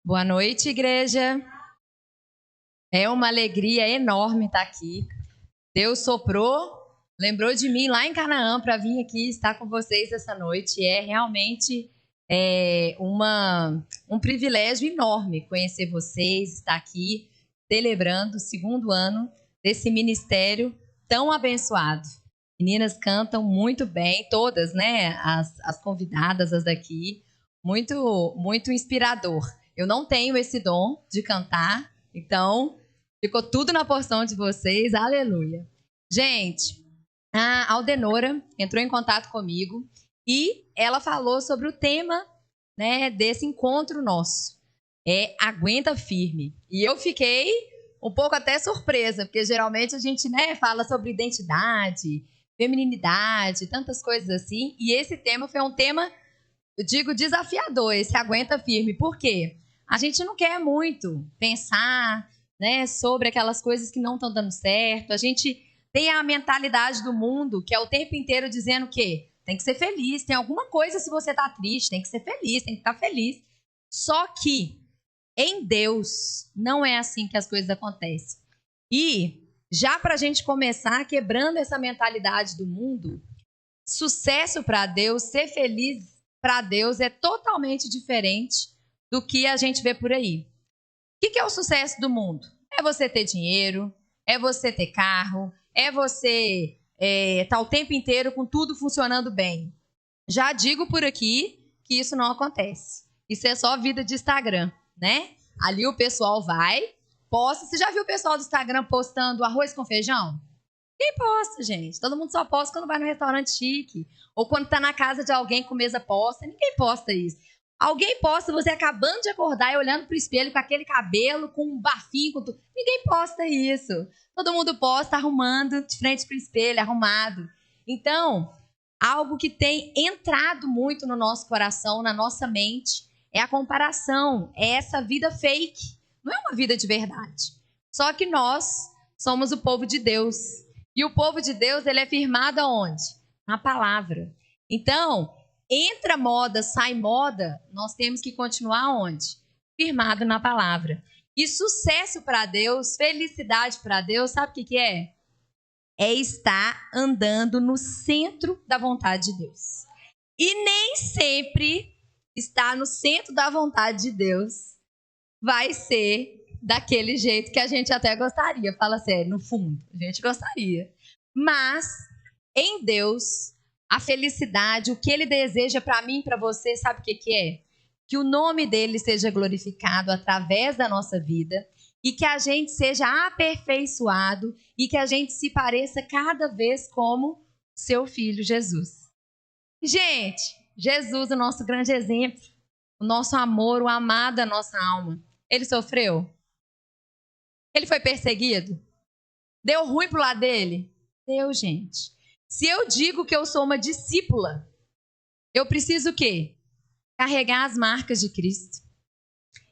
Boa noite, igreja. É uma alegria enorme estar aqui. Deus soprou, lembrou de mim lá em Canaã para vir aqui estar com vocês essa noite. É realmente um privilégio enorme conhecer vocês, estar aqui celebrando o segundo ano desse ministério tão abençoado. Meninas cantam muito bem, todas, né? As convidadas, as daqui, muito, muito inspirador. Eu não tenho esse dom de cantar, então ficou tudo na porção de vocês, aleluia. Gente, a Aldenora entrou em contato comigo e ela falou sobre o tema, né, desse encontro nosso. Aguenta firme. E eu fiquei um pouco até surpresa, porque geralmente a gente, né, fala sobre identidade, femininidade, tantas coisas assim. E esse tema foi um tema, eu digo, desafiador, esse aguenta firme. Por quê? A gente não quer muito pensar, né, sobre aquelas coisas que não estão dando certo. A gente tem a mentalidade do mundo, que é o tempo inteiro dizendo que tem que ser feliz, tem alguma coisa se você tá triste, tem que ser feliz, tem que estar feliz. Só que em Deus não é assim que as coisas acontecem. E já para a gente começar quebrando essa mentalidade do mundo, sucesso para Deus, ser feliz para Deus é totalmente diferente do que a gente vê por aí. O que é o sucesso do mundo? É você ter dinheiro, é você ter carro, é você estar o tempo inteiro com tudo funcionando bem. Já digo por aqui que isso não acontece. Isso é só vida de Instagram, né? Ali o pessoal vai, posta. Você já viu o pessoal do Instagram postando arroz com feijão? Ninguém posta, gente. Todo mundo só posta quando vai no restaurante chique. Ou quando tá na casa de alguém com mesa posta. Ninguém posta isso. Alguém posta você acabando de acordar e olhando pro espelho com aquele cabelo, com um bafinho, com tudo. Ninguém posta isso. Todo mundo posta arrumando de frente pro espelho, arrumado. Então, algo que tem entrado muito no nosso coração, na nossa mente, é a comparação. É essa vida fake. Não é uma vida de verdade. Só que nós somos o povo de Deus. E o povo de Deus, ele é firmado aonde? Na palavra. Então, entra moda, sai moda, nós temos que continuar onde? Firmado na palavra. E sucesso para Deus, felicidade para Deus, sabe o que é? É estar andando no centro da vontade de Deus. E nem sempre estar no centro da vontade de Deus vai ser daquele jeito que a gente até gostaria. Fala sério, no fundo, a gente gostaria. Mas em Deus, a felicidade, o que Ele deseja para mim e para você, sabe o que é? Que o nome dele seja glorificado através da nossa vida e que a gente seja aperfeiçoado e que a gente se pareça cada vez como seu filho Jesus. Gente, Jesus, o nosso grande exemplo, o nosso amor, o amado da nossa alma. Ele sofreu? Ele foi perseguido? Deu ruim pro lado dele? Deu, gente. Se eu digo que eu sou uma discípula, eu preciso o quê? Carregar as marcas de Cristo.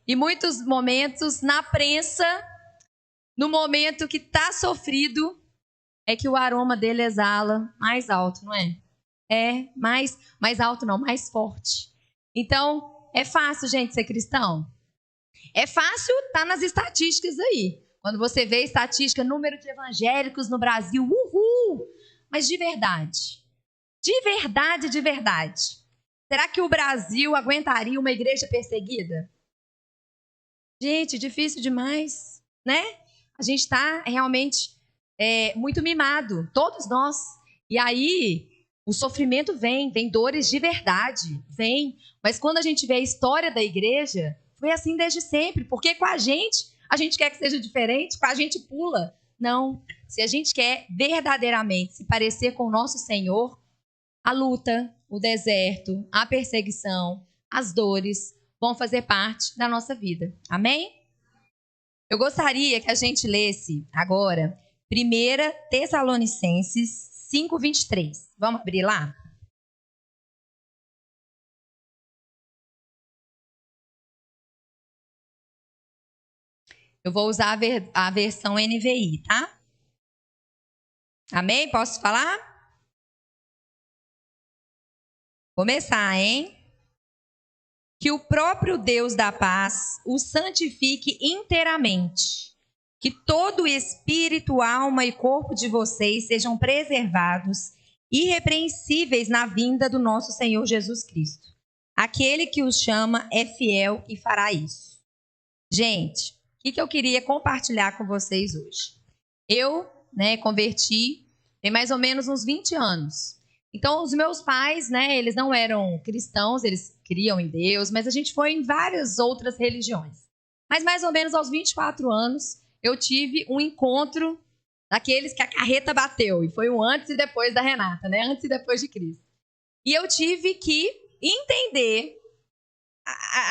E muitos momentos, na prensa, no momento que está sofrido, é que o aroma dele exala mais alto, não é? Mais alto não, mais forte. Então, é fácil, gente, ser cristão? É fácil, tá nas estatísticas aí. Quando você vê estatística, número de evangélicos no Brasil, uhul! Mas de verdade, de verdade, de verdade, será que o Brasil aguentaria uma igreja perseguida? Gente, difícil demais, né? A gente está realmente muito mimado, todos nós. E aí, o sofrimento vem dores de verdade, vem. Mas quando a gente vê a história da igreja, foi assim desde sempre. Porque com a gente quer que seja diferente, com a gente pula. Não. Se a gente quer verdadeiramente se parecer com o nosso Senhor, a luta, o deserto, a perseguição, as dores vão fazer parte da nossa vida. Amém? Eu gostaria que a gente lesse agora 1 Tessalonicenses 5:23. Vamos abrir lá? Eu vou usar a versão NVI, tá? Amém? Posso falar? Começar, hein? que o próprio Deus da paz o santifique inteiramente, que todo o espírito, alma e corpo de vocês sejam preservados, irrepreensíveis na vinda do nosso Senhor Jesus Cristo. Aquele que os chama é fiel e fará isso. Gente, o que eu queria compartilhar com vocês hoje? Eu, converti tem mais ou menos uns 20 anos. Então, os meus pais, eles não eram cristãos, eles criam em Deus, mas a gente foi em várias outras religiões. Mas mais ou menos aos 24 anos, eu tive um encontro daqueles que a carreta bateu. E foi um antes e depois da Renata, antes e depois de Cristo. E eu tive que entender,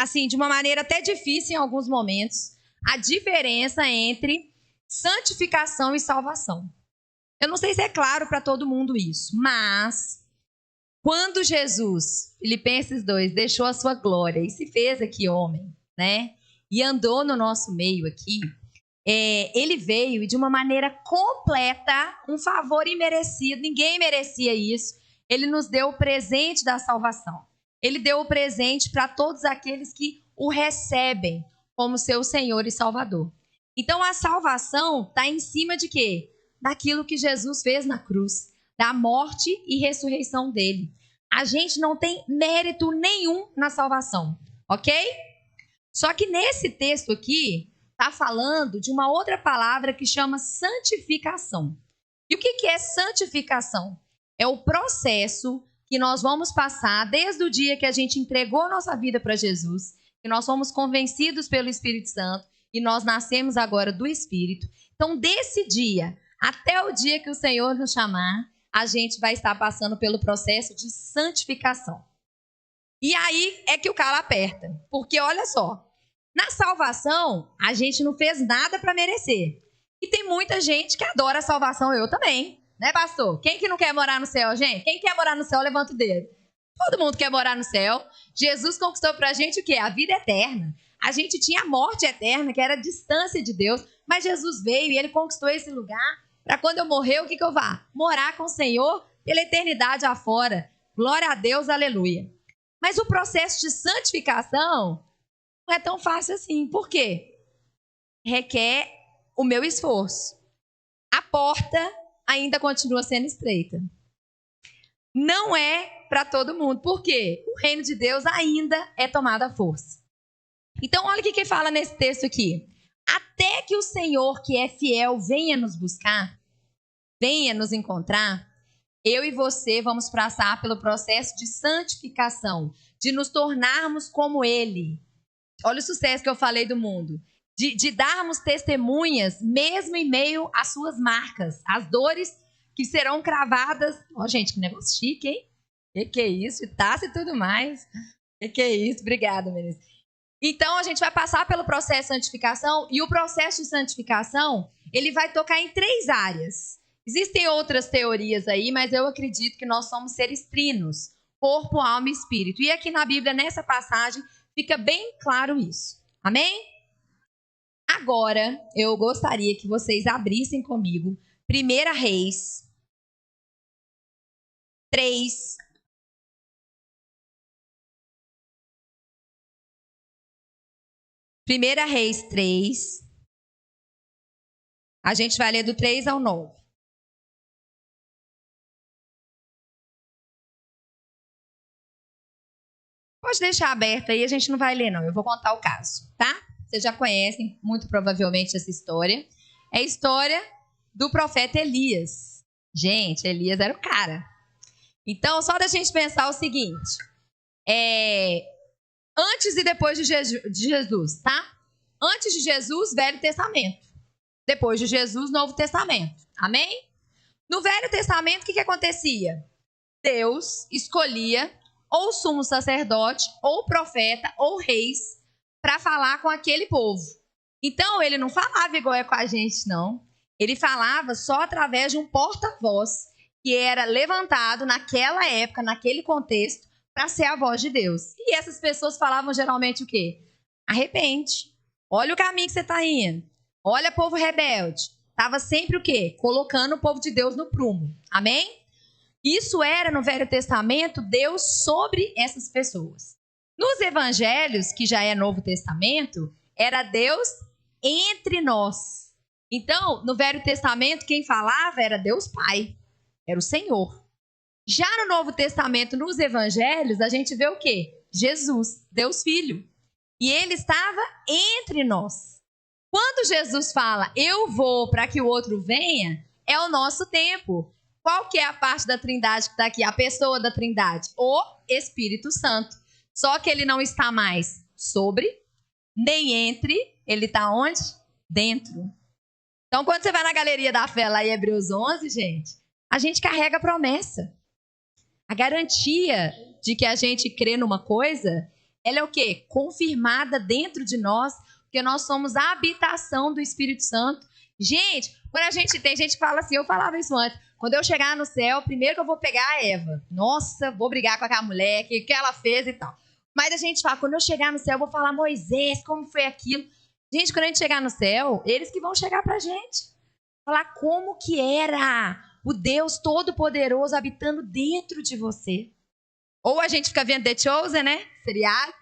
assim, de uma maneira até difícil em alguns momentos, a diferença entre santificação e salvação. Eu não sei se é claro para todo mundo isso, mas quando Jesus, Filipenses 2, deixou a sua glória e se fez aqui homem, e andou no nosso meio aqui, ele veio e de uma maneira completa, um favor imerecido, ninguém merecia isso, ele nos deu o presente da salvação. Ele deu o presente para todos aqueles que o recebem como seu Senhor e Salvador. Então a salvação está em cima de quê? Daquilo que Jesus fez na cruz, da morte e ressurreição dele. A gente não tem mérito nenhum na salvação, ok? Só que nesse texto aqui, está falando de uma outra palavra que chama santificação. E o que é santificação? É o processo que nós vamos passar desde o dia que a gente entregou nossa vida para Jesus, que nós fomos convencidos pelo Espírito Santo e nós nascemos agora do Espírito. Então, desse dia até o dia que o Senhor nos chamar, a gente vai estar passando pelo processo de santificação. E aí é que o calo aperta. Porque olha só, na salvação, a gente não fez nada para merecer. E tem muita gente que adora a salvação, eu também. Né, pastor? Quem que não quer morar no céu, gente? Quem quer morar no céu, levanta o dedo. Todo mundo quer morar no céu. Jesus conquistou pra gente o quê? A vida eterna. A gente tinha a morte eterna, que era a distância de Deus. Mas Jesus veio e ele conquistou esse lugar para quando eu morrer, o que eu vá? Morar com o Senhor pela eternidade afora. Glória a Deus, aleluia. Mas o processo de santificação não é tão fácil assim. Por quê? Requer o meu esforço. A porta ainda continua sendo estreita. Não é para todo mundo. Por quê? O reino de Deus ainda é tomado à força. Então, olha o que fala nesse texto aqui. Até que o Senhor, que é fiel, venha nos buscar, venha nos encontrar, eu e você vamos passar pelo processo de santificação, de nos tornarmos como Ele. Olha o sucesso que eu falei do mundo. De darmos testemunhas, mesmo em meio às suas marcas, as dores que serão cravadas. Ó, gente, que negócio chique, hein? Que é isso? E taça e tudo mais. Que é isso? Obrigada, Melissa. Então, a gente vai passar pelo processo de santificação, e o processo de santificação, ele vai tocar em 3 áreas. Existem outras teorias aí, mas eu acredito que nós somos seres trinos, corpo, alma e espírito. E aqui na Bíblia, nessa passagem, fica bem claro isso. Amém? Agora, eu gostaria que vocês abrissem comigo 1 Reis 3. Primeira Reis 3. A gente vai ler do 3 ao 9. Pode deixar aberto aí, a gente não vai ler não, eu vou contar o caso, tá? Vocês já conhecem, muito provavelmente, essa história. É a história do profeta Elias. Gente, Elias era o cara. Então, só da gente pensar o seguinte. Antes e depois de Jesus, tá? Antes de Jesus, Velho Testamento. Depois de Jesus, Novo Testamento. Amém? No Velho Testamento, o que acontecia? Deus escolhia ou sumo sacerdote, ou profeta, ou reis, para falar com aquele povo. Então, ele não falava igual é com a gente, não. Ele falava só através de um porta-voz, que era levantado naquela época, naquele contexto, para ser a voz de Deus. E essas pessoas falavam geralmente o quê? Arrepende. Olha o caminho que você está indo. Olha, povo rebelde. Estava sempre o quê? Colocando o povo de Deus no prumo. Amém? Isso era, no Velho Testamento, Deus sobre essas pessoas. Nos evangelhos, que já é Novo Testamento, era Deus entre nós. Então, no Velho Testamento, quem falava era Deus Pai, era o Senhor. Já no Novo Testamento, nos evangelhos, a gente vê o quê? Jesus, Deus Filho. E ele estava entre nós. Quando Jesus fala, eu vou para que o outro venha, é o nosso tempo. Qual que é a parte da Trindade que está aqui? A pessoa da Trindade? O Espírito Santo. Só que ele não está mais sobre, nem entre, ele está onde? Dentro. Então, quando você vai na Galeria da Fé, lá em Hebreus 11, a gente carrega a promessa. A garantia de que a gente crê numa coisa, ela é o quê? Confirmada dentro de nós, porque nós somos a habitação do Espírito Santo. Gente, quando tem gente que fala assim, eu falava isso antes, quando eu chegar no céu, primeiro que eu vou pegar a Eva. Nossa, vou brigar com aquela mulher, o que ela fez e tal. Mas a gente fala, quando eu chegar no céu, eu vou falar, Moisés, como foi aquilo? Gente, quando a gente chegar no céu, eles que vão chegar pra gente. Falar como que era o Deus Todo-Poderoso habitando dentro de você. Ou a gente fica vendo The Chosen, né? Seriado.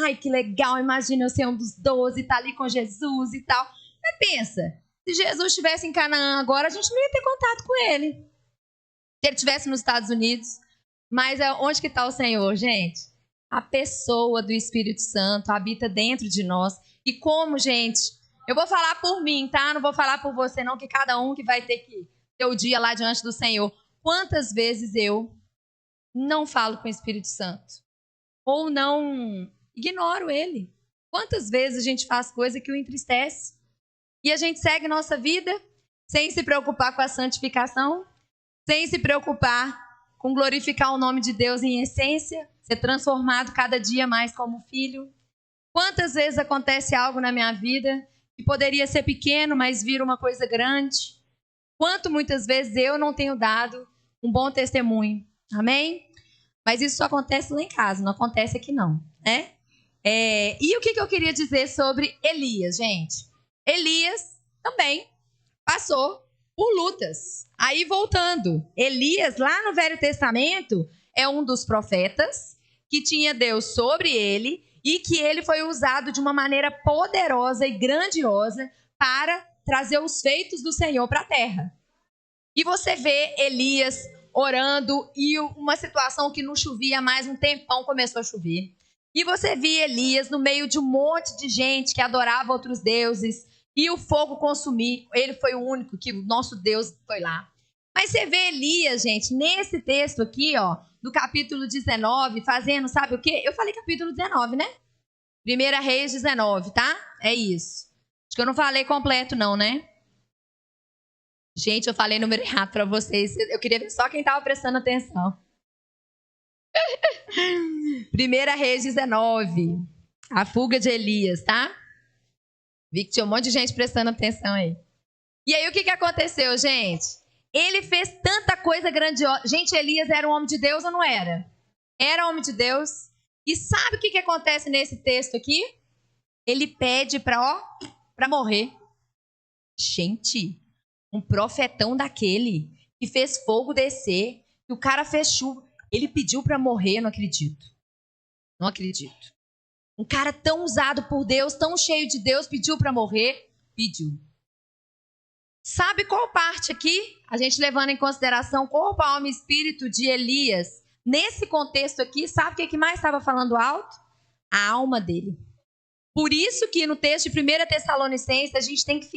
Ai, que legal, imagina eu ser um dos 12, tá ali com Jesus e tal. Mas pensa, se Jesus estivesse em Canaã agora, a gente não ia ter contato com ele. Se ele estivesse nos Estados Unidos. Mas onde que está o Senhor, gente? A pessoa do Espírito Santo habita dentro de nós. E como, gente, eu vou falar por mim, tá? Não vou falar por você não, que cada um que vai ter que ter o dia lá diante do Senhor. Quantas vezes eu não falo com o Espírito Santo? Ou não ignoro ele? Quantas vezes a gente faz coisa que o entristece? E a gente segue nossa vida sem se preocupar com a santificação, sem se preocupar com glorificar o nome de Deus em essência, ser transformado cada dia mais como filho. Quantas vezes acontece algo na minha vida que poderia ser pequeno, mas vira uma coisa grande? Quanto muitas vezes eu não tenho dado um bom testemunho, amém? Mas isso só acontece lá em casa, não acontece aqui não, né? E o que eu queria dizer sobre Elias, gente? Elias também passou por lutas. Aí voltando, Elias lá no Velho Testamento é um dos profetas que tinha Deus sobre ele e que ele foi usado de uma maneira poderosa e grandiosa para trazer os feitos do Senhor para a terra. E você vê Elias orando e uma situação que não chovia mais um tempão começou a chover. E você via Elias no meio de um monte de gente que adorava outros deuses e o fogo consumir. Ele foi o único que o nosso Deus foi lá. Mas você vê Elias, gente, nesse texto aqui, ó, do capítulo 19, fazendo, sabe o quê? Eu falei capítulo 19, né? 1 Reis 19, tá? É isso. Acho que eu não falei completo não, né? Gente, eu falei número errado para vocês. Eu queria ver só quem estava prestando atenção. 1 Reis 19. A fuga de Elias, tá? Vi que tinha um monte de gente prestando atenção aí. E aí, o que aconteceu, gente? Ele fez tanta coisa grandiosa. Gente, Elias era um homem de Deus ou não era? Era homem de Deus. E sabe o que acontece nesse texto aqui? Ele pede para morrer. Gente, um profetão daquele que fez fogo descer, que o cara fez chuva. Ele pediu para morrer, eu não acredito. Não acredito. Um cara tão usado por Deus, tão cheio de Deus, pediu para morrer? Pediu. Sabe qual parte aqui? A gente levando em consideração corpo, alma e espírito de Elias. Nesse contexto aqui, sabe o que mais estava falando alto? A alma dele. Por isso que no texto de 1 Tessalonicenses, a gente tem que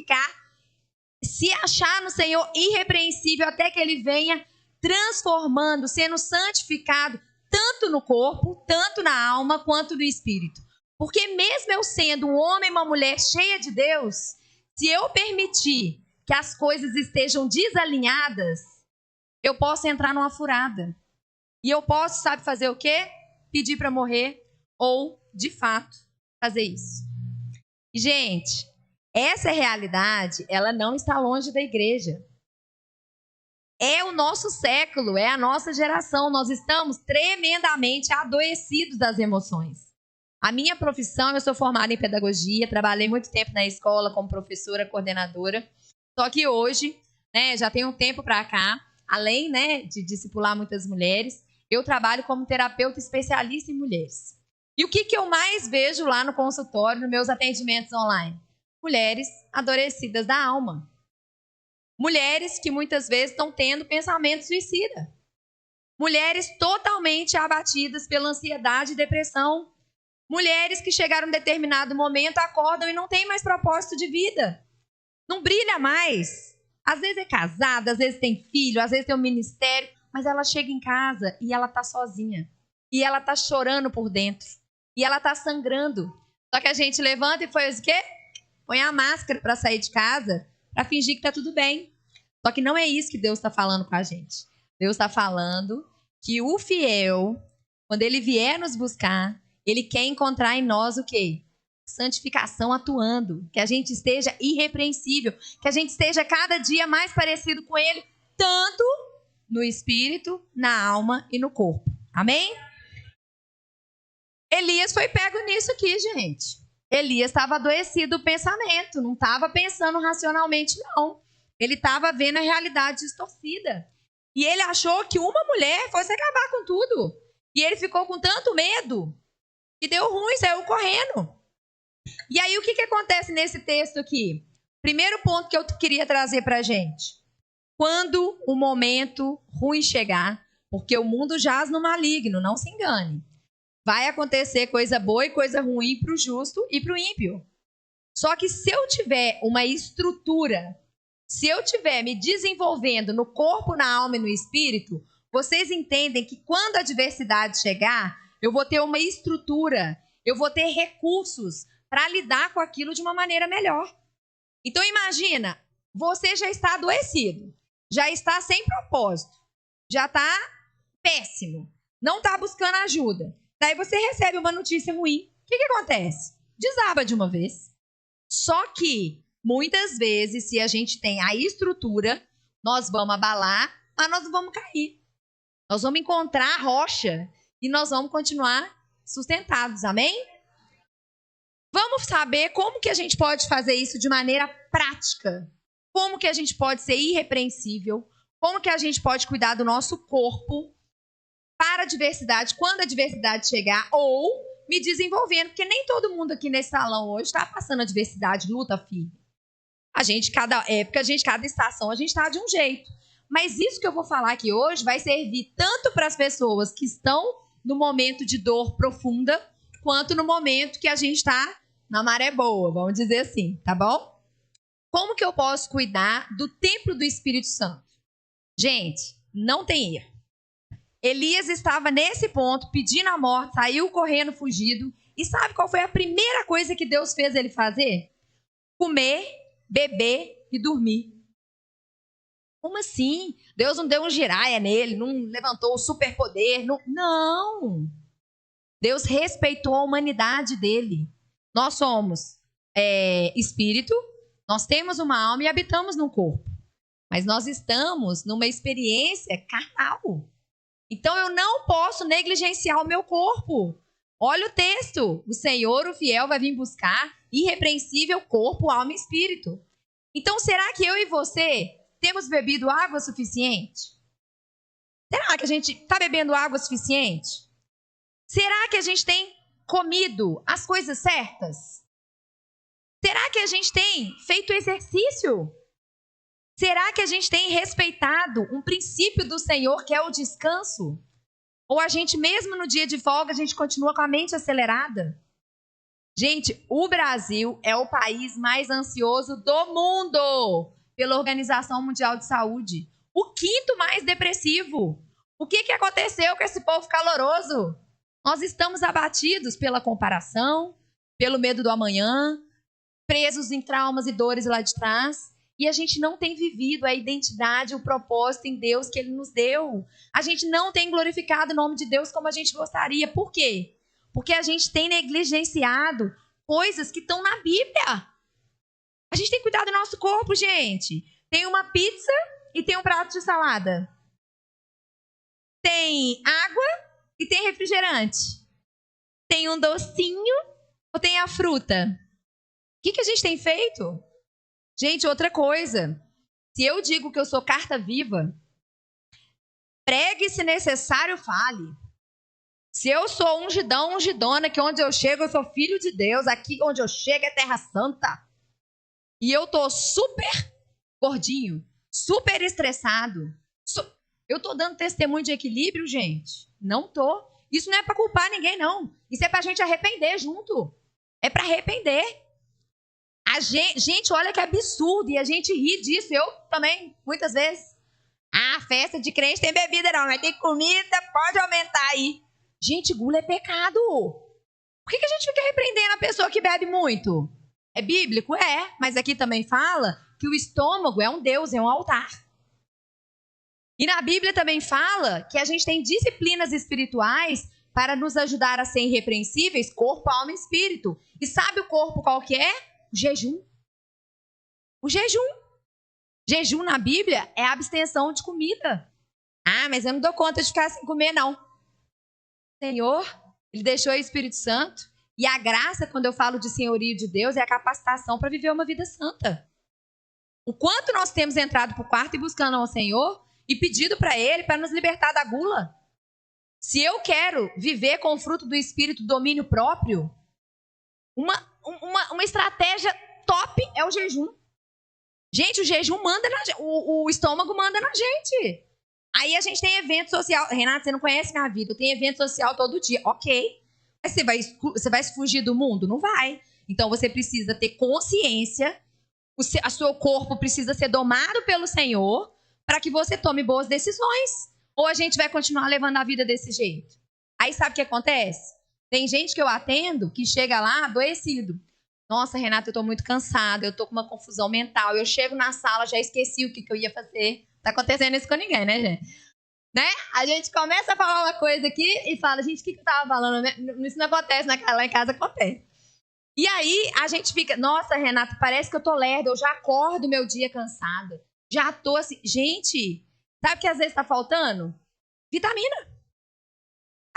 se achar no Senhor irrepreensível até que Ele venha transformando, sendo santificado, tanto no corpo, tanto na alma, quanto no espírito. Porque mesmo eu sendo um homem e uma mulher cheia de Deus, se eu permitir que as coisas estejam desalinhadas, eu posso entrar numa furada. E eu posso, sabe fazer o quê? Pedir para morrer ou, de fato, fazer isso. Gente, essa realidade, ela não está longe da igreja. É o nosso século, é a nossa geração. Nós estamos tremendamente adoecidos das emoções. A minha profissão, eu sou formada em pedagogia, trabalhei muito tempo na escola como professora, coordenadora. Só que hoje, né, já tem um tempo para cá, além, né, de discipular muitas mulheres, eu trabalho como terapeuta especialista em mulheres. E o que eu mais vejo lá no consultório, nos meus atendimentos online? Mulheres adoecidas da alma. Mulheres que muitas vezes estão tendo pensamento suicida. Mulheres totalmente abatidas pela ansiedade e depressão. Mulheres que chegaram em determinado momento, acordam e não têm mais propósito de vida. Não brilha mais. Às vezes é casada, às vezes tem filho, às vezes tem um ministério, mas ela chega em casa e ela tá sozinha. E ela tá chorando por dentro. E ela tá sangrando. Só que a gente levanta e faz o quê? Põe a máscara para sair de casa, para fingir que tá tudo bem. Só que não é isso que Deus está falando com a gente. Deus está falando que o fiel, quando ele vier nos buscar, ele quer encontrar em nós o quê? Santificação atuando. Que a gente esteja irrepreensível. Que a gente esteja cada dia mais parecido com ele, tanto no espírito, na alma e no corpo. Amém? Elias foi pego nisso aqui, gente. Elias estava adoecido do pensamento. Não estava pensando racionalmente, não. Ele estava vendo a realidade distorcida. E ele achou que uma mulher fosse acabar com tudo. E ele ficou com tanto medo que deu ruim, saiu correndo. E aí, o que acontece nesse texto aqui? Primeiro ponto que eu queria trazer para a gente. Quando o momento ruim chegar, porque o mundo jaz no maligno, não se engane. Vai acontecer coisa boa e coisa ruim para o justo e para o ímpio. Só que se eu tiver uma estrutura, se eu estiver me desenvolvendo no corpo, na alma e no espírito, vocês entendem que quando a adversidade chegar, eu vou ter uma estrutura, eu vou ter recursos para lidar com aquilo de uma maneira melhor. Então imagina, você já está adoecido, já está sem propósito, já está péssimo, não está buscando ajuda. Daí você recebe uma notícia ruim. O que acontece? Desaba de uma vez. Só que, muitas vezes, se a gente tem a estrutura, nós vamos abalar, mas nós não vamos cair. Nós vamos encontrar a rocha e nós vamos continuar sustentados. Amém? Vamos saber como que a gente pode fazer isso de maneira prática. Como que a gente pode ser irrepreensível. Como que a gente pode cuidar do nosso corpo para a adversidade, quando a adversidade chegar, ou me desenvolvendo, porque nem todo mundo aqui nesse salão hoje está passando adversidade, luta firme. A gente, cada época, cada estação, a gente está de um jeito. Mas isso que eu vou falar aqui hoje vai servir tanto para as pessoas que estão no momento de dor profunda, quanto no momento que a gente está na maré boa, vamos dizer assim, tá bom? Como que eu posso cuidar do templo do Espírito Santo? Gente, não tem erro. Elias estava nesse ponto, pedindo a morte, saiu correndo, fugido. E sabe qual foi a primeira coisa que Deus fez ele fazer? Comer, beber e dormir. Como assim? Deus não deu um giraia nele, não levantou o superpoder. Não. Deus respeitou a humanidade dele. Nós somos espírito, nós temos uma alma e habitamos num corpo. Mas nós estamos numa experiência carnal. Então, eu não posso negligenciar o meu corpo. Olha o texto. O Senhor, o fiel, vai vir buscar irrepreensível corpo, alma e espírito. Então, será que eu e você temos bebido água suficiente? Será que a gente está bebendo água suficiente? Será que a gente tem comido as coisas certas? Será que a gente tem feito exercício? Será que a gente tem respeitado um princípio do Senhor, que é o descanso? Ou a gente, mesmo no dia de folga, a gente continua com a mente acelerada? Gente, o Brasil é o país mais ansioso do mundo, pela Organização Mundial de Saúde. O quinto mais depressivo. O que aconteceu com esse povo caloroso? Nós estamos abatidos pela comparação, pelo medo do amanhã, presos em traumas e dores lá de trás. E a gente não tem vivido a identidade, o propósito em Deus que Ele nos deu. A gente não tem glorificado o nome de Deus como a gente gostaria. Por quê? Porque a gente tem negligenciado coisas que estão na Bíblia. A gente tem cuidado do nosso corpo, gente. Tem uma pizza e tem um prato de salada. Tem água e tem refrigerante. Tem um docinho ou tem a fruta? O que a gente tem feito? Gente, outra coisa. Se eu digo que eu sou carta viva, pregue se necessário, fale. Se eu sou ungidão, ungidona, que onde eu chego eu sou filho de Deus, aqui onde eu chego é terra santa. E eu tô super gordinho, super estressado. Eu tô dando testemunho de equilíbrio, gente? Não tô. Isso não é pra culpar ninguém, não. Isso é pra gente arrepender junto. É pra arrepender. Gente, olha que absurdo. E a gente ri disso. Eu também, muitas vezes. Ah, festa de crente tem bebida não, mas tem comida, pode aumentar aí. Gente, gula é pecado. Por que a gente fica repreendendo a pessoa que bebe muito? É bíblico? É. Mas aqui também fala que o estômago é um Deus, é um altar. E na Bíblia também fala que a gente tem disciplinas espirituais para nos ajudar a ser irrepreensíveis, corpo, alma e espírito. E sabe o corpo qual que é? O jejum. O jejum. Jejum na Bíblia é a abstenção de comida. Ah, mas eu não dou conta de ficar sem comer, não. O Senhor, Ele deixou o Espírito Santo. E a graça, quando eu falo de senhorio de Deus, é a capacitação para viver uma vida santa. O quanto nós temos entrado para o quarto e buscando ao Senhor e pedido para Ele para nos libertar da gula. Se eu quero viver com o fruto do Espírito, domínio próprio, uma estratégia top é o jejum. Gente, o jejum manda o estômago manda na gente. Aí a gente tem evento social. Renata, você não conhece minha vida. Eu tenho evento social todo dia. Ok. Mas você vai fugir do mundo? Não vai. Então você precisa ter consciência. O seu corpo precisa ser domado pelo Senhor para que você tome boas decisões. Ou a gente vai continuar levando a vida desse jeito. Aí sabe o que acontece? Tem gente que eu atendo que chega lá adoecido. Nossa, Renata, eu tô muito cansada, eu tô com uma confusão mental. Eu chego na sala, já esqueci o que eu ia fazer. Tá acontecendo isso com ninguém, né, gente? Né? A gente começa a falar uma coisa aqui e fala, gente, o que eu tava falando? Isso não acontece, lá em casa acontece. E aí a gente fica, nossa, Renata, parece que eu tô lerda, eu já acordo meu dia cansada. Já tô assim, gente, sabe o que às vezes tá faltando? Vitamina.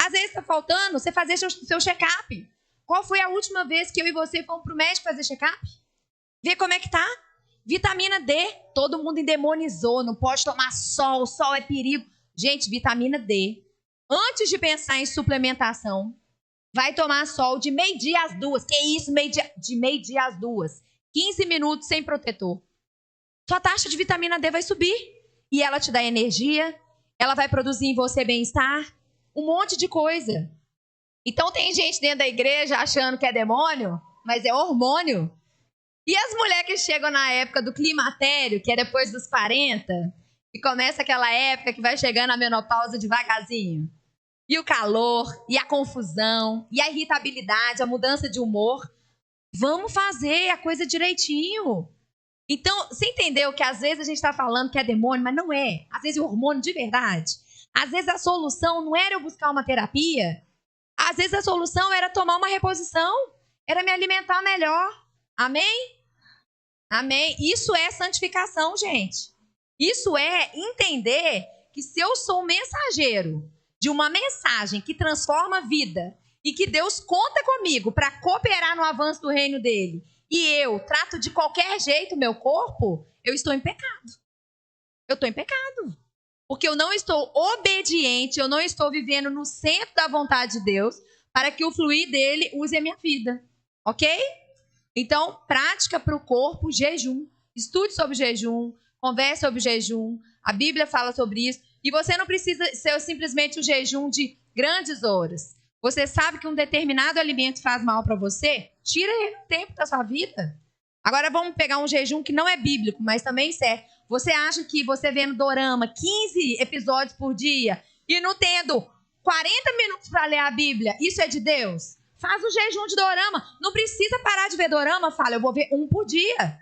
Às vezes tá faltando você fazer seu check-up. Qual foi a última vez que eu e você fomos pro médico fazer check-up? Ver como é que tá? Vitamina D, todo mundo endemonizou, não pode tomar sol, sol é perigo. Gente, vitamina D, antes de pensar em suplementação, vai tomar sol de meio-dia às 2. Que isso, de meio-dia às 2. 15 minutos sem protetor. Sua taxa de vitamina D vai subir. E ela te dá energia, ela vai produzir em você bem-estar, um monte de coisa. Então tem gente dentro da igreja achando que é demônio, mas é hormônio. E as mulheres que chegam na época do climatério, que é depois dos 40, e começa aquela época que vai chegando a menopausa devagarzinho. E o calor, e a confusão, e a irritabilidade, a mudança de humor. Vamos fazer a coisa direitinho. Então, você entendeu que às vezes a gente está falando que é demônio, mas não é. Às vezes é hormônio de verdade. Às vezes a solução não era eu buscar uma terapia. Às vezes a solução era tomar uma reposição. Era me alimentar melhor. Amém? Amém? Isso é santificação, gente. Isso é entender que se eu sou um mensageiro de uma mensagem que transforma a vida e que Deus conta comigo para cooperar no avanço do reino dele, e eu trato de qualquer jeito o meu corpo, eu estou em pecado. Eu estou em pecado. Porque eu não estou obediente, eu não estou vivendo no centro da vontade de Deus para que o fluir dele use a minha vida. Ok? Então, prática para o corpo, jejum. Estude sobre jejum, converse sobre jejum. A Bíblia fala sobre isso. E você não precisa ser simplesmente um jejum de grandes horas. Você sabe que um determinado alimento faz mal para você? Tira ele um tempo da sua vida. Agora vamos pegar um jejum que não é bíblico, mas também serve. Você acha que você vendo dorama 15 episódios por dia e não tendo 40 minutos para ler a Bíblia, isso é de Deus? Faz o jejum de dorama. Não precisa parar de ver dorama, fala, eu vou ver um por dia.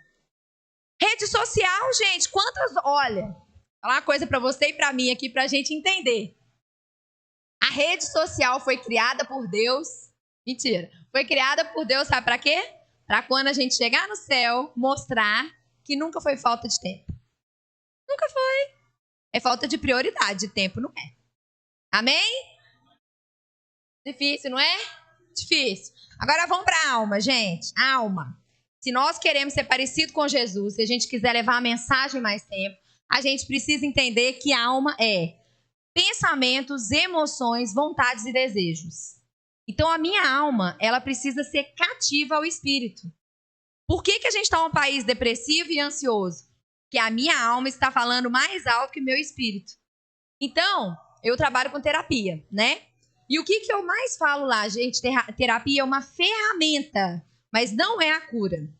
Rede social, gente, quantas... Olha, vou falar uma coisa para você e para mim aqui, para a gente entender. A rede social foi criada por Deus. Mentira. Foi criada por Deus, sabe para quê? Para quando a gente chegar no céu, mostrar que nunca foi falta de tempo. Nunca foi. É falta de prioridade, de tempo não é. Amém? Difícil, não é? Difícil. Agora vamos para a alma, gente. Alma. Se nós queremos ser parecido com Jesus, se a gente quiser levar a mensagem mais tempo, a gente precisa entender que alma é pensamentos, emoções, vontades e desejos. Então, a minha alma, ela precisa ser cativa ao espírito. Por que a gente está um país depressivo e ansioso? Porque a minha alma está falando mais alto que o meu espírito. Então, eu trabalho com terapia, né? E o que eu mais falo lá, gente? Terapia é uma ferramenta, mas não é a cura.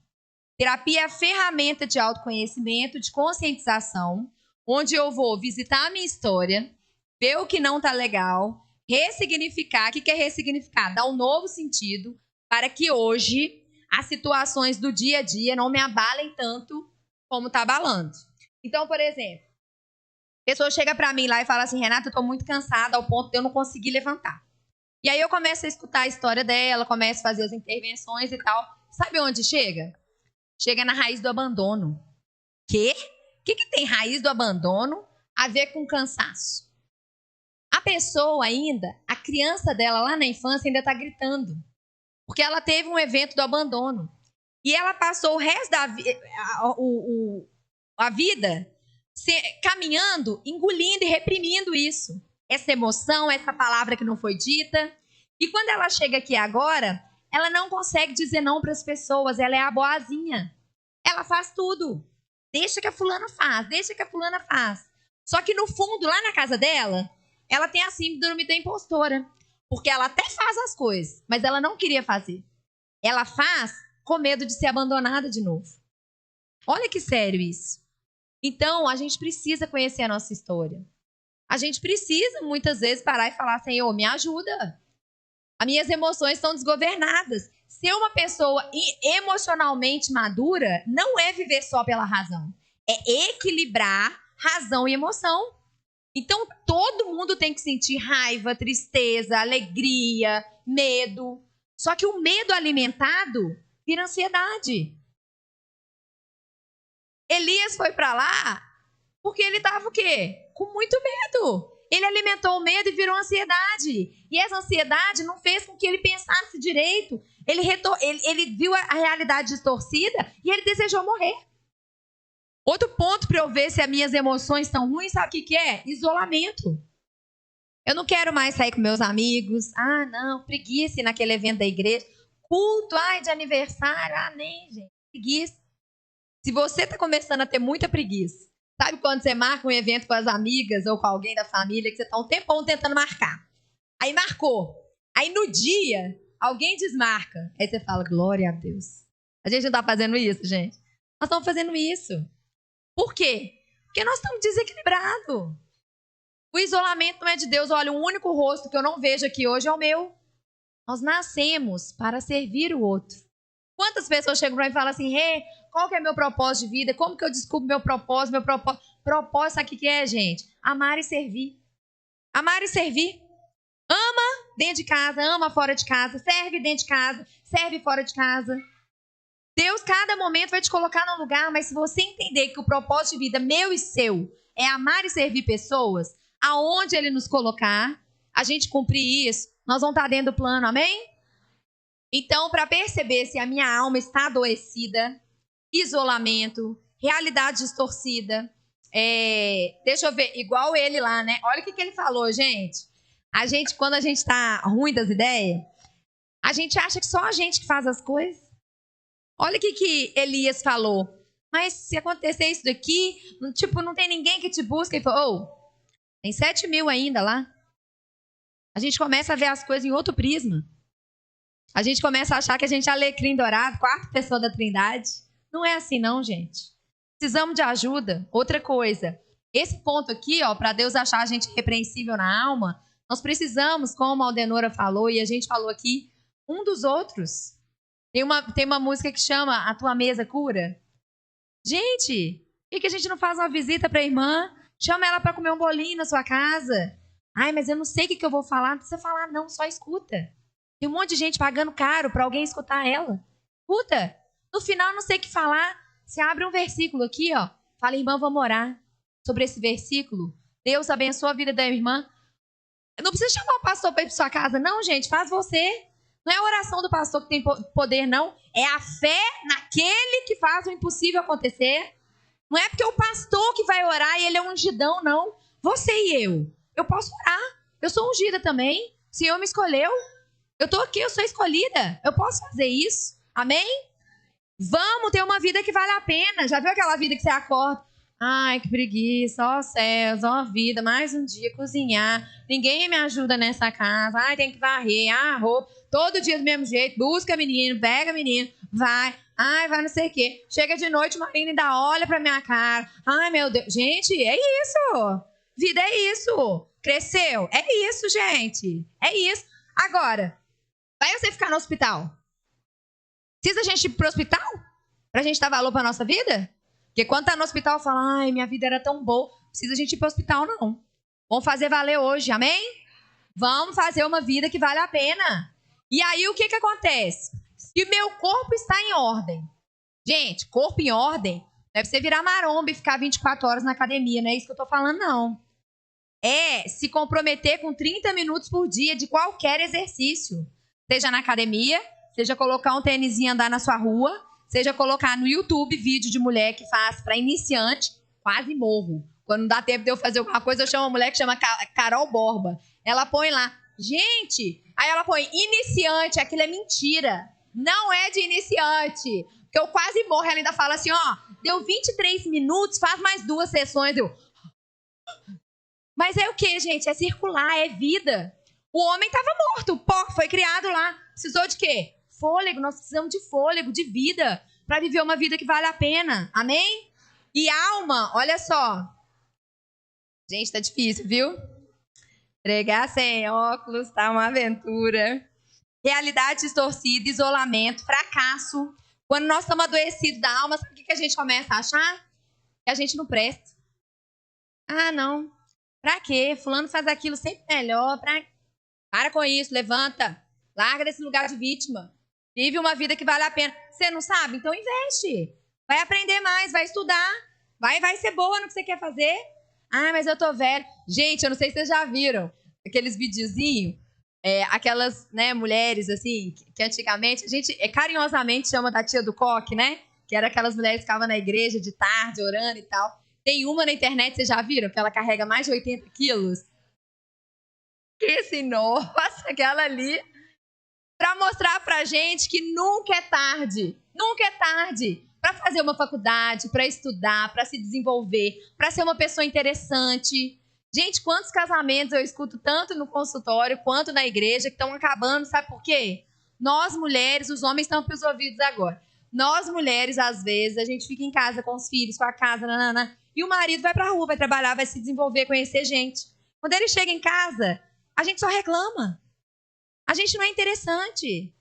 Terapia é a ferramenta de autoconhecimento, de conscientização, onde eu vou visitar a minha história, ver o que não está legal, ressignificar. O que é ressignificar? Dar um novo sentido para que hoje as situações do dia a dia não me abalem tanto como está abalando. Então, por exemplo, a pessoa chega para mim lá e fala assim: Renata, eu estou muito cansada ao ponto de eu não conseguir levantar. E aí eu começo a escutar a história dela, começo a fazer as intervenções e tal. Sabe onde chega? Chega na raiz do abandono. Quê? O que tem raiz do abandono a ver com cansaço? A pessoa ainda, a criança dela lá na infância ainda está gritando. Porque ela teve um evento do abandono. E ela passou o resto da a vida caminhando, engolindo e reprimindo isso. Essa emoção, essa palavra que não foi dita. E quando ela chega aqui agora, ela não consegue dizer não para as pessoas. Ela é a boazinha. Ela faz tudo. Deixa que a fulana faz, deixa que a fulana faz. Só que no fundo, lá na casa dela, ela tem a síndrome da impostora. Porque ela até faz as coisas, mas ela não queria fazer. Ela faz com medo de ser abandonada de novo. Olha que sério isso. Então, a gente precisa conhecer a nossa história. A gente precisa, muitas vezes, parar e falar: Senhor, me ajuda. As minhas emoções estão desgovernadas. Ser uma pessoa emocionalmente madura não é viver só pela razão. É equilibrar razão e emoção. Então, todo mundo tem que sentir raiva, tristeza, alegria, medo. Só que o medo alimentado vira ansiedade. Elias foi para lá porque ele estava o quê? Com muito medo. Ele alimentou o medo e virou ansiedade. E essa ansiedade não fez com que ele pensasse direito. Ele viu a realidade distorcida e ele desejou morrer. Outro ponto para eu ver se as minhas emoções estão ruins, sabe o que é? Isolamento. Eu não quero mais sair com meus amigos. Ah, não, preguiça ir naquele evento da igreja. Culto, ai, de aniversário. Ah, nem, gente, preguiça. Se você está começando a ter muita preguiça, sabe quando você marca um evento com as amigas ou com alguém da família que você está um tempão tentando marcar? Aí marcou. Aí no dia, alguém desmarca. Aí você fala: glória a Deus. A gente não está fazendo isso, gente? Nós estamos fazendo isso. Por quê? Porque nós estamos desequilibrados. O isolamento não é de Deus. Olha, o único rosto que eu não vejo aqui hoje é o meu. Nós nascemos para servir o outro. Quantas pessoas chegam para mim e falam assim: hey, qual que é meu propósito de vida? Como que eu descubro meu propósito? Propósito, sabe o que é, gente? Amar e servir. Amar e servir. Ama dentro de casa, ama fora de casa. Serve dentro de casa, serve fora de casa. Deus, cada momento, vai te colocar num lugar, mas se você entender que o propósito de vida meu e seu é amar e servir pessoas, aonde Ele nos colocar, a gente cumprir isso, nós vamos estar dentro do plano, amém? Então, para perceber se a minha alma está adoecida, isolamento, realidade distorcida, deixa eu ver, igual ele lá, né? Olha o que ele falou, gente. Quando a gente está ruim das ideias, a gente acha que só a gente que faz as coisas. Olha o que Elias falou. Mas se acontecer isso daqui, tipo, não tem ninguém que te busca. Ele falou: tem 7.000 ainda lá. A gente começa a ver as coisas em outro prisma. A gente começa a achar que a gente é alecrim dourado, quarta pessoa da Trindade. Não é assim não, gente. Precisamos de ajuda. Outra coisa, esse ponto aqui, ó, para Deus achar a gente repreensível na alma, nós precisamos, como a Aldenora falou e a gente falou aqui, um dos outros. Tem uma música que chama A Tua Mesa Cura. Gente, por que a gente não faz uma visita para a irmã? Chama ela para comer um bolinho na sua casa. Ai, mas eu não sei o que eu vou falar. Não precisa falar não, só escuta. Tem um monte de gente pagando caro para alguém escutar ela. Escuta. No final, não sei o que falar. Você abre um versículo aqui, ó. Fala: irmã, vamos orar sobre esse versículo. Deus abençoa a vida da irmã. Não precisa chamar o pastor para ir para sua casa, não, gente. Faz você. Não é a oração do pastor que tem poder, não. É a fé naquele que faz o impossível acontecer. Não é porque é o pastor que vai orar e ele é ungidão, não. Você e eu. eu posso orar. Eu sou ungida também. O Senhor me escolheu. Eu tô aqui, eu sou escolhida. Eu posso fazer isso. Amém? Vamos ter uma vida que vale a pena. Já viu aquela vida que você acorda? Ai, que preguiça, ó céus, ó vida, mais um dia, cozinhar. Ninguém me ajuda nessa casa. Ai, tem que varrer, roupa. Todo dia do mesmo jeito. Busca menino, pega menino, vai. Ai, vai não sei o quê. Chega de noite, o marido ainda olha pra minha cara. Ai, meu Deus. Gente, é isso. Vida é isso. Cresceu? É isso, gente. É isso. Agora, vai você ficar no hospital? Precisa a gente ir pro hospital? Pra gente dar valor pra nossa vida? Porque quando tá no hospital, fala, ai, minha vida era tão boa. Precisa a gente ir pro hospital, não. Vamos fazer valer hoje, amém? Vamos fazer uma vida que vale a pena. E aí, o que acontece? Se meu corpo está em ordem. Gente, corpo em ordem, não é pra você virar maromba e ficar 24 horas na academia, não é isso que eu tô falando, não. É se comprometer com 30 minutos por dia de qualquer exercício. Seja na academia, seja colocar um tênis e andar na sua rua, seja colocar no YouTube vídeo de mulher que faz para iniciante, quase morro. Quando não dá tempo de eu fazer alguma coisa, eu chamo uma mulher que chama Carol Borba. Ela põe lá, gente, aí ela põe iniciante, aquilo é mentira. Não é de iniciante. Porque eu quase morro, ela ainda fala assim, ó, deu 23 minutos, faz mais 2 sessões. Mas é o que, gente? É circular, é vida. O homem estava morto, o pó foi criado lá. Precisou de quê? Fôlego, nós precisamos de fôlego, de vida, para viver uma vida que vale a pena. Amém? E alma, olha só. Gente, tá difícil, viu? Pregar sem óculos tá uma aventura. Realidade distorcida, isolamento, fracasso. Quando nós estamos adoecidos da alma, sabe o que a gente começa a achar? Que a gente não presta. Ah, não. Pra quê? Fulano faz aquilo sempre melhor. Para com isso, levanta. Larga desse lugar de vítima. Vive uma vida que vale a pena. Você não sabe? Então investe. Vai aprender mais, vai estudar. Vai ser boa no que você quer fazer. Ah, mas eu tô velho. Gente, eu não sei se vocês já viram aqueles videozinhos. Aquelas, né, mulheres, assim, que antigamente a gente carinhosamente chama da tia do coque, né? Que era aquelas mulheres que ficavam na igreja de tarde, orando e tal. Tem uma na internet, vocês já viram? Que ela carrega mais de 80 quilos. Nossa, aquela ali. Pra mostrar pra gente que nunca é tarde. Nunca é tarde. Pra fazer uma faculdade, pra estudar, pra se desenvolver, pra ser uma pessoa interessante. Gente, quantos casamentos eu escuto tanto no consultório quanto na igreja que estão acabando, sabe por quê? Nós mulheres, os homens estão pros ouvidos agora. Nós mulheres, às vezes, a gente fica em casa com os filhos, com a casa, nanana, e o marido vai pra rua, vai trabalhar, vai se desenvolver, conhecer gente. Quando ele chega em casa, a gente só reclama. A gente não é interessante.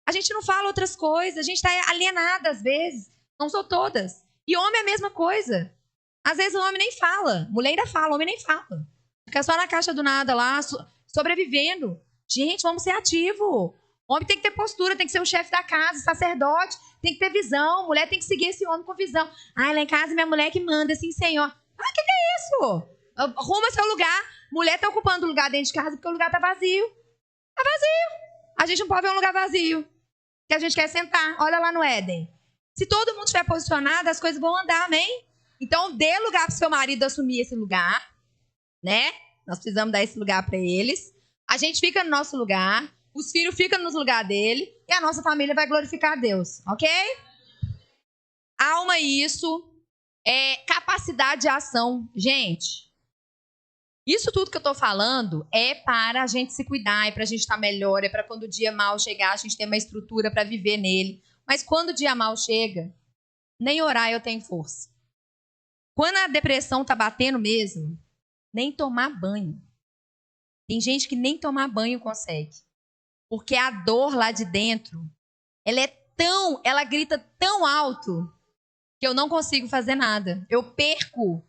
A gente não fala outras coisas. A gente está alienada às vezes. Não sou todas. E homem é a mesma coisa. Às vezes o homem nem fala. Mulher ainda fala, o homem nem fala. Fica só na caixa do nada lá, sobrevivendo. Gente, vamos ser ativos. Homem tem que ter postura, tem que ser o chefe da casa, sacerdote, tem que ter visão. Mulher tem que seguir esse homem com visão. Ah, lá em casa minha mulher que manda, assim, senhor. Ah, que é isso? Arruma seu lugar. Mulher tá ocupando o lugar dentro de casa porque o lugar tá vazio. Tá vazio. A gente não pode ver um lugar vazio. Que a gente quer sentar. Olha lá no Éden. Se todo mundo estiver posicionado, as coisas vão andar, amém? Então, dê lugar para o seu marido assumir esse lugar, né? Nós precisamos dar esse lugar para eles. A gente fica no nosso lugar. Os filhos ficam no lugar dele. E a nossa família vai glorificar a Deus, ok? Alma isso. Capacidade de ação. Gente, isso tudo que eu estou falando é para a gente se cuidar, é para a gente estar melhor, é para quando o dia mal chegar, a gente ter uma estrutura para viver nele. Mas quando o dia mal chega, nem orar eu tenho força. Quando a depressão está batendo mesmo, nem tomar banho. Tem gente que nem tomar banho consegue. Porque a dor lá de dentro, ela grita tão alto que eu não consigo fazer nada. Eu perco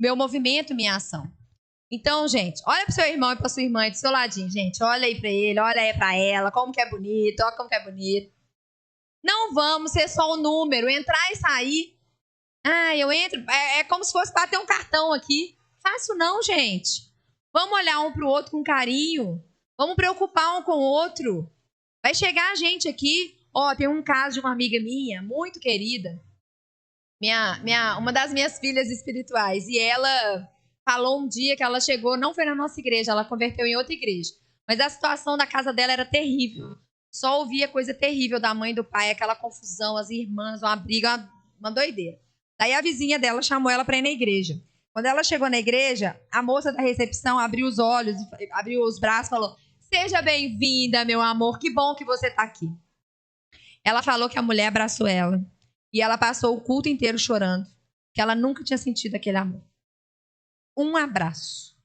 meu movimento, minha ação. Então, gente, olha pro seu irmão e pra sua irmã aí do seu ladinho, gente. Olha aí pra ele, olha aí pra ela, como que é bonito, olha como que é bonito. Não vamos ser só um número, entrar e sair. Ah, eu entro, é como se fosse bater um cartão aqui. Fácil não, gente. Vamos olhar um pro outro com carinho. Vamos preocupar um com o outro. Vai chegar a gente aqui. Ó, tem um caso de uma amiga minha, muito querida. Uma das minhas filhas espirituais. E ela falou um dia que ela chegou, não foi na nossa igreja, ela converteu em outra igreja. Mas a situação da casa dela era terrível. Só ouvia coisa terrível da mãe e do pai, aquela confusão, as irmãs, uma briga, uma doideira. Daí a vizinha dela chamou ela para ir na igreja. Quando ela chegou na igreja, a moça da recepção abriu os olhos, abriu os braços e falou: seja bem-vinda, meu amor, que bom que você está aqui. Ela falou que a mulher abraçou ela. E ela passou o culto inteiro chorando, que ela nunca tinha sentido aquele amor. Um abraço.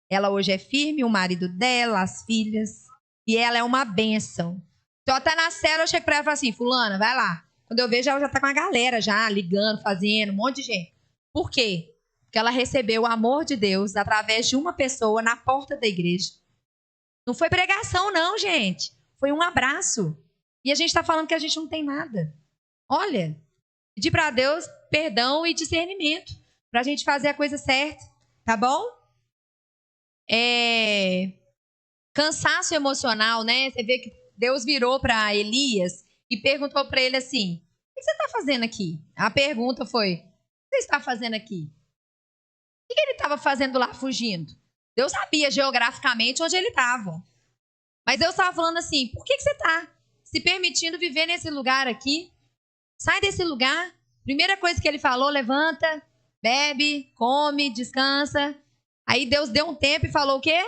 Ela hoje é firme, o marido dela, as filhas, e ela é uma bênção. Então, ela tá na cela, eu chego pra ela e falo assim: fulana, vai lá. Quando eu vejo, ela já tá com a galera já, ligando, fazendo, um monte de gente. Por quê? Porque ela recebeu o amor de Deus através de uma pessoa na porta da igreja. Não foi pregação, não, gente. Foi um abraço. E a gente tá falando que a gente não tem nada. Olha, pedir para Deus perdão e discernimento para a gente fazer a coisa certa, tá bom? Cansaço emocional, né? Você vê que Deus virou para Elias e perguntou para ele assim: o que você está fazendo aqui? A pergunta foi: o que você está fazendo aqui? O que ele estava fazendo lá fugindo? Deus sabia geograficamente onde ele estava. Mas Deus estava falando assim: por que você está se permitindo viver nesse lugar aqui? Sai desse lugar. Primeira coisa que ele falou: levanta, bebe, come, descansa. Aí Deus deu um tempo e falou o quê?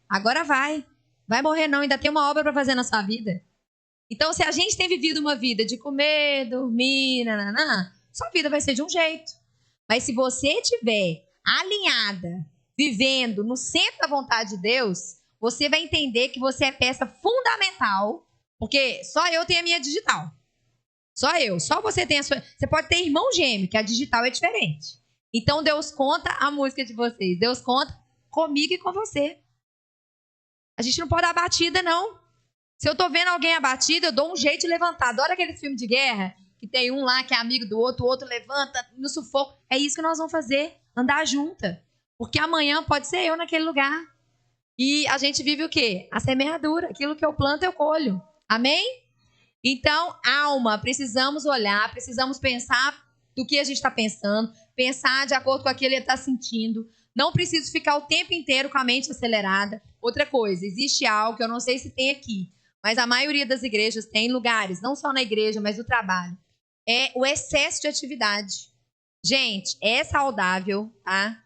Agora vai. Vai morrer não, ainda tem uma obra para fazer na sua vida. Então, se a gente tem vivido uma vida de comer, dormir, nananã, sua vida vai ser de um jeito. Mas se você estiver alinhada, vivendo no centro da vontade de Deus, você vai entender que você é peça fundamental, porque só eu tenho a minha digital. Só eu. Só você tem a sua... Você pode ter irmão gêmeo, que a digital é diferente. Então, Deus conta a música de vocês. Deus conta comigo e com você. A gente não pode dar batida, não. Se eu tô vendo alguém abatido, eu dou um jeito de levantar. Adoro aquele filme de guerra, que tem um lá que é amigo do outro, o outro levanta no sufoco. É isso que nós vamos fazer, andar junta. Porque amanhã pode ser eu naquele lugar. E a gente vive o quê? A semeadura. Aquilo que eu planto, eu colho. Amém? Então, alma, precisamos olhar, precisamos pensar do que a gente está pensando, pensar de acordo com aquilo que ele está sentindo. Não preciso ficar o tempo inteiro com a mente acelerada. Outra coisa, existe algo que eu não sei se tem aqui, mas a maioria das igrejas tem lugares, não só na igreja, mas no trabalho. É o excesso de atividade. Gente, é saudável, tá?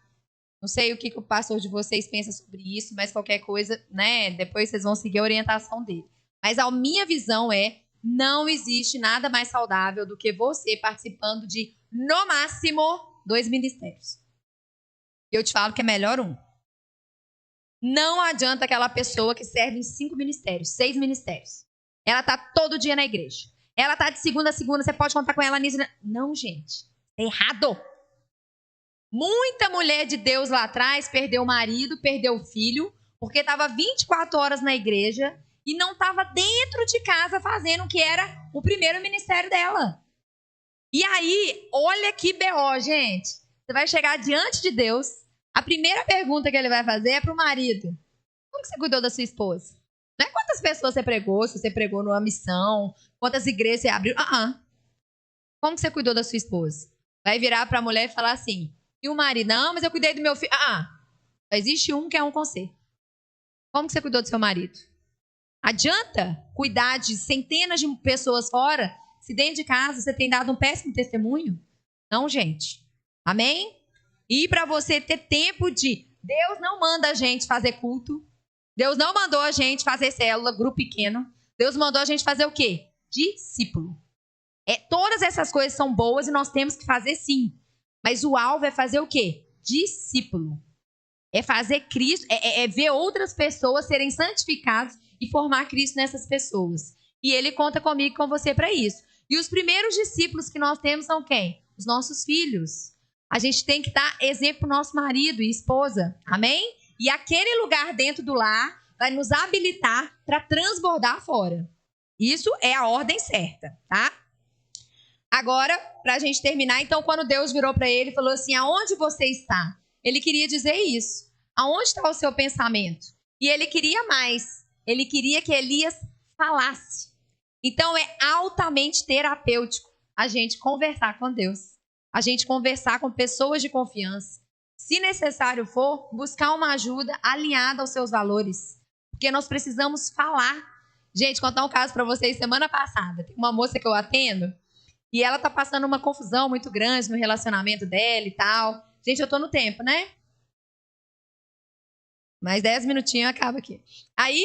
Não sei o que o pastor de vocês pensa sobre isso, mas qualquer coisa, né? Depois vocês vão seguir a orientação dele. Mas a minha visão é: não existe nada mais saudável do que você participando de, no máximo, 2 ministérios. Eu te falo que é melhor um. Não adianta aquela pessoa que serve em 5 ministérios, 6 ministérios. Ela tá todo dia na igreja. Ela tá de segunda a segunda, você pode contar com ela nisso. Não, gente. É errado. Muita mulher de Deus lá atrás perdeu o marido, perdeu o filho, porque estava 24 horas na igreja e não estava dentro de casa fazendo o que era o primeiro ministério dela. E aí, olha que BO, gente. Você vai chegar diante de Deus, a primeira pergunta que ele vai fazer é para o marido: como que você cuidou da sua esposa? Não é quantas pessoas você pregou, se você pregou numa missão, quantas igrejas você abriu. Como que você cuidou da sua esposa? Vai virar para a mulher e falar assim: e o marido? Não, mas eu cuidei do meu filho. Só existe um que é um conselho. Como que você cuidou do seu marido? Adianta cuidar de centenas de pessoas fora, se dentro de casa você tem dado um péssimo testemunho? Não, gente. Amém? E para você ter tempo de... Deus não manda a gente fazer culto. Deus não mandou a gente fazer célula, grupo pequeno. Deus mandou a gente fazer o quê? Discípulo. Todas essas coisas são boas e nós temos que fazer sim. Mas o alvo é fazer o quê? Discípulo. É fazer Cristo, é ver outras pessoas serem santificadas e formar Cristo nessas pessoas. E ele conta comigo e com você para isso. E os primeiros discípulos que nós temos são quem? Os nossos filhos. A gente tem que dar exemplo para o nosso marido e esposa. Amém? E aquele lugar dentro do lar vai nos habilitar para transbordar fora. Isso é a ordem certa, tá? Agora, para a gente terminar, então, quando Deus virou para ele e falou assim: aonde você está? Ele queria dizer isso. Aonde está o seu pensamento? E ele queria mais. Ele queria que Elias falasse. Então, é altamente terapêutico a gente conversar com Deus. A gente conversar com pessoas de confiança. se necessário for, buscar uma ajuda alinhada aos seus valores. Porque nós precisamos falar. Gente, contar um caso para vocês. Semana passada, tem uma moça que eu atendo e ela tá passando uma confusão muito grande no relacionamento dela e tal. Gente, eu tô no tempo, né? Mais 10 minutinhos acaba aqui. Aí,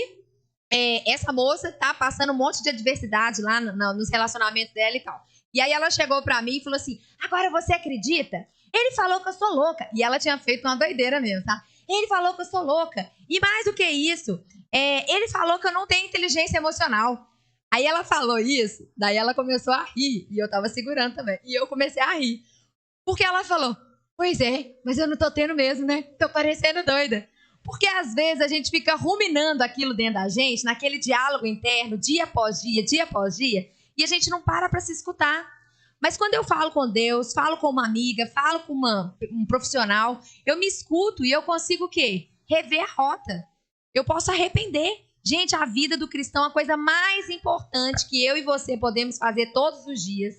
essa moça tá passando um monte de adversidade lá nos relacionamentos dela e tal. E aí ela chegou pra mim e falou assim, agora você acredita? Ele falou que eu sou louca. E ela tinha feito uma doideira mesmo, tá? Ele falou que eu sou louca. E mais do que isso, ele falou que eu não tenho inteligência emocional. Aí ela falou isso, daí ela começou a rir. E eu tava segurando também. E eu comecei a rir. Porque ela falou, pois é, mas eu não tô tendo mesmo, né? Tô parecendo doida. Porque às vezes a gente fica ruminando aquilo dentro da gente, naquele diálogo interno, dia após dia, e a gente não para se escutar. Mas quando eu falo com Deus, falo com uma amiga, falo com um profissional, eu me escuto e eu consigo o quê? Rever a rota. Eu posso arrepender. Gente, a vida do cristão, a coisa mais importante que eu e você podemos fazer todos os dias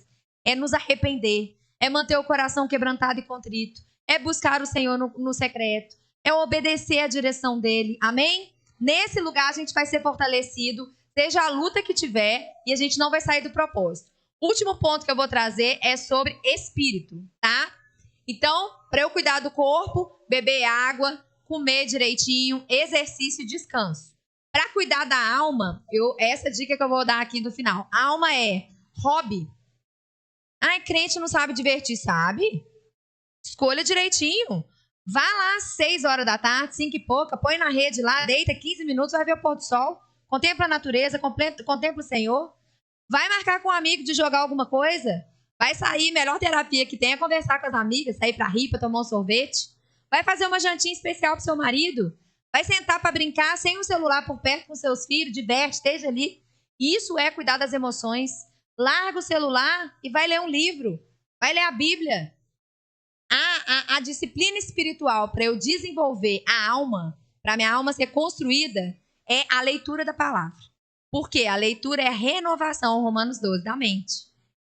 é nos arrepender, é manter o coração quebrantado e contrito, é buscar o Senhor no secreto, é obedecer a direção dele, amém? Nesse lugar a gente vai ser fortalecido, seja a luta que tiver, e a gente não vai sair do propósito. O último ponto que eu vou trazer é sobre espírito, tá? Então, para eu cuidar do corpo, beber água, comer direitinho, exercício e descanso. Para cuidar da alma, essa dica que eu vou dar aqui no final. A alma é hobby. Ai, crente não sabe divertir, sabe? Escolha direitinho. Vá lá às 6 horas da tarde, 5 e pouca, põe na rede lá, deita 15 minutos, vai ver o pôr do sol, contempla a natureza, contempla o Senhor. Vai marcar com um amigo de jogar alguma coisa. Vai sair, melhor terapia que tem é conversar com as amigas, sair pra rir, pra tomar um sorvete. Vai fazer uma jantinha especial pro seu marido. Vai sentar pra brincar sem o celular por perto com seus filhos, diverte, esteja ali. Isso é cuidar das emoções. Larga o celular e vai ler um livro. Vai ler a Bíblia. A disciplina espiritual para eu desenvolver a alma, para minha alma ser construída, é a leitura da palavra. Porque a leitura é a renovação, Romanos 12, da mente.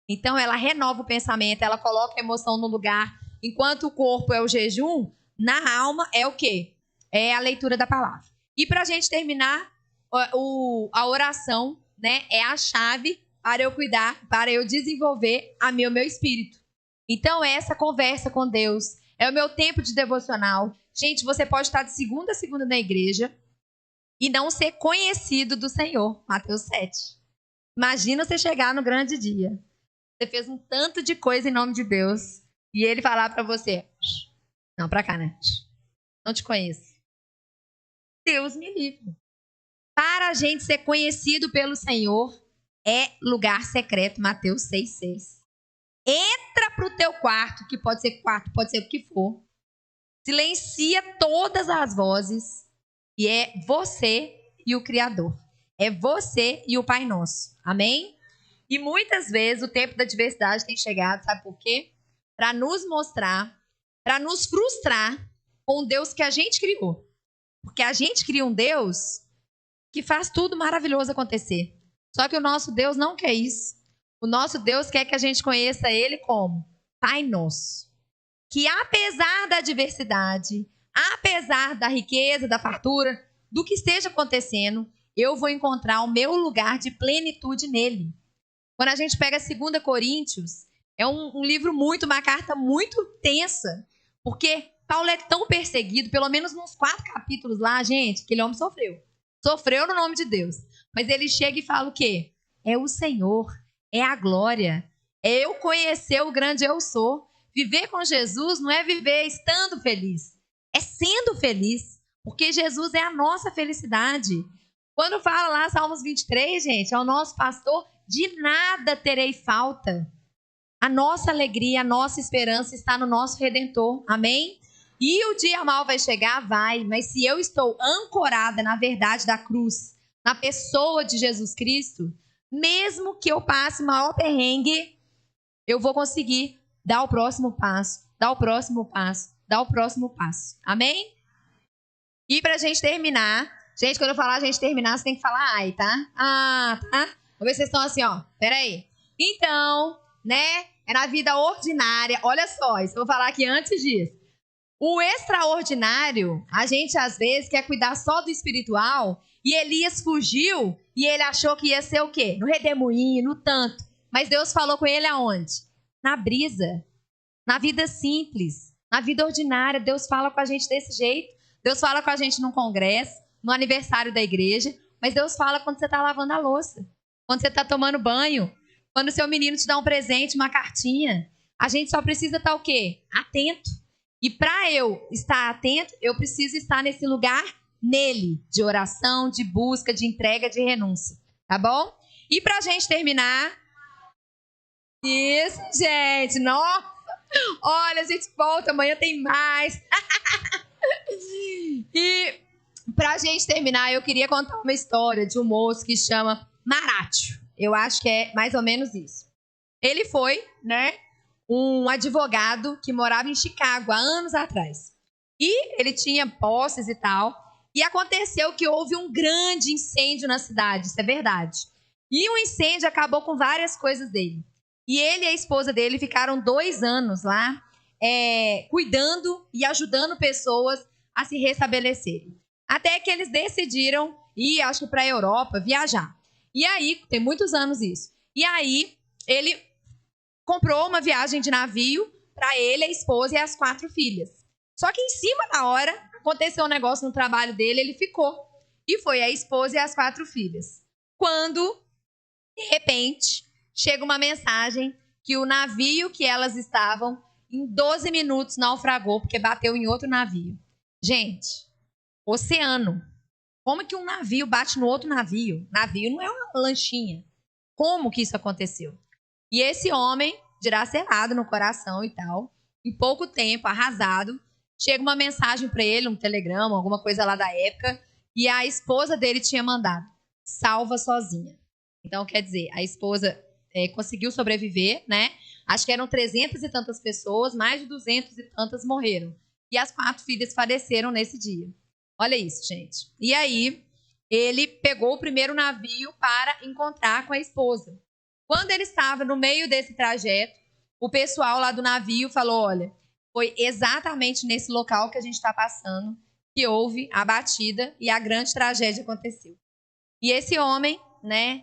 Então ela renova o pensamento, ela coloca a emoção no lugar. Enquanto o corpo é o jejum, na alma é o quê? É a leitura da palavra. E para a gente terminar, a oração, né, é a chave para eu cuidar, para eu desenvolver o meu espírito. Então, essa conversa com Deus é o meu tempo de devocional. Gente, você pode estar de segunda a segunda na igreja e não ser conhecido do Senhor. Mateus 7. Imagina você chegar no grande dia. Você fez um tanto de coisa em nome de Deus e ele falar para você, não, para cá, né? Não te conheço. Deus me livre. Para a gente ser conhecido pelo Senhor, é lugar secreto, Mateus 6,6. Entra pro teu quarto, que pode ser quarto, pode ser o que for. Silencia todas as vozes. E é você e o Criador. É você e o Pai Nosso. Amém? E muitas vezes o tempo da diversidade tem chegado, sabe por quê? Para nos mostrar, para nos frustrar com o Deus que a gente criou. Porque a gente cria um Deus que faz tudo maravilhoso acontecer. Só que o nosso Deus não quer isso. O nosso Deus quer que a gente conheça Ele como Pai Nosso. Que apesar da diversidade, apesar da riqueza, da fartura, do que esteja acontecendo, eu vou encontrar o meu lugar de plenitude nele. Quando a gente pega 2 Coríntios, é um livro uma carta muito tensa, porque Paulo é tão perseguido, pelo menos nos 4 capítulos lá, gente, aquele homem sofreu. Sofreu no nome de Deus. Mas ele chega e fala o quê? É o Senhor. É a glória, é eu conhecer o grande eu sou. Viver com Jesus não é viver estando feliz, é sendo feliz, porque Jesus é a nossa felicidade. Quando fala lá Salmos 23, gente, é o nosso pastor, de nada terei falta. A nossa alegria, a nossa esperança está no nosso Redentor, amém? E o dia mal vai chegar? Vai, mas se eu estou ancorada na verdade da cruz, na pessoa de Jesus Cristo, mesmo que eu passe maior perrengue, eu vou conseguir dar o próximo passo, dar o próximo passo, dar o próximo passo. Amém? E pra gente terminar, gente, quando eu falar a gente terminar, você tem que falar ai, tá? Ah, tá? Vamos ver se vocês estão assim, ó. Peraí. Então, né? É na vida ordinária. Olha só, isso eu vou falar aqui antes disso. O extraordinário, a gente às vezes quer cuidar só do espiritual, e Elias fugiu e ele achou que ia ser o quê? No redemoinho, no tanto. Mas Deus falou com ele aonde? Na brisa, na vida simples, na vida ordinária. Deus fala com a gente desse jeito. Deus fala com a gente num congresso, no aniversário da igreja, mas Deus fala quando você está lavando a louça, quando você está tomando banho, quando o seu menino te dá um presente, uma cartinha. A gente só precisa estar o quê? Atento. E para eu estar atento, eu preciso estar nesse lugar nele, de oração, de busca, de entrega, de renúncia. Tá bom? E para a gente terminar... Isso, gente. Nossa! Olha, a gente volta, amanhã tem mais. E para a gente terminar, eu queria contar uma história de um moço que chama Marátio. Eu acho que é mais ou menos isso. Ele foi, né, um advogado que morava em Chicago há anos atrás. E ele tinha posses e tal. E aconteceu que houve um grande incêndio na cidade, isso é verdade. E o incêndio acabou com várias coisas dele. E ele e a esposa dele ficaram 2 anos lá, cuidando e ajudando pessoas a se restabelecerem. Até que eles decidiram ir, acho que para a Europa, viajar. E aí, tem muitos anos isso. E aí, ele comprou uma viagem de navio para ele, a esposa e as 4 filhas. Só que em cima da hora, aconteceu um negócio no trabalho dele, ele ficou. E foi a esposa e as 4 filhas. Quando, de repente, chega uma mensagem que o navio que elas estavam, em 12 minutos, naufragou, porque bateu em outro navio. Gente, oceano. Como que um navio bate no outro navio? Navio não é uma lanchinha. Como que isso aconteceu? E esse homem, dilacerado no coração e tal, em pouco tempo, arrasado, chega uma mensagem para ele, um telegrama, alguma coisa lá da época, e a esposa dele tinha mandado: salva sozinha. Então, quer dizer, a esposa conseguiu sobreviver, né? Acho que eram 300 e tantas pessoas, mais de 200 e tantas morreram. E as 4 filhas faleceram nesse dia. Olha isso, gente. E aí, ele pegou o primeiro navio para encontrar com a esposa. Quando ele estava no meio desse trajeto, o pessoal lá do navio falou: olha, foi exatamente nesse local que a gente está passando que houve a batida e a grande tragédia aconteceu. E esse homem, né,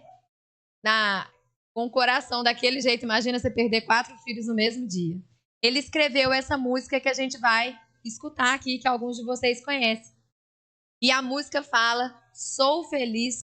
com o coração daquele jeito, imagina você perder 4 filhos no mesmo dia. Ele escreveu essa música que a gente vai escutar aqui, que alguns de vocês conhecem. E a música fala: sou feliz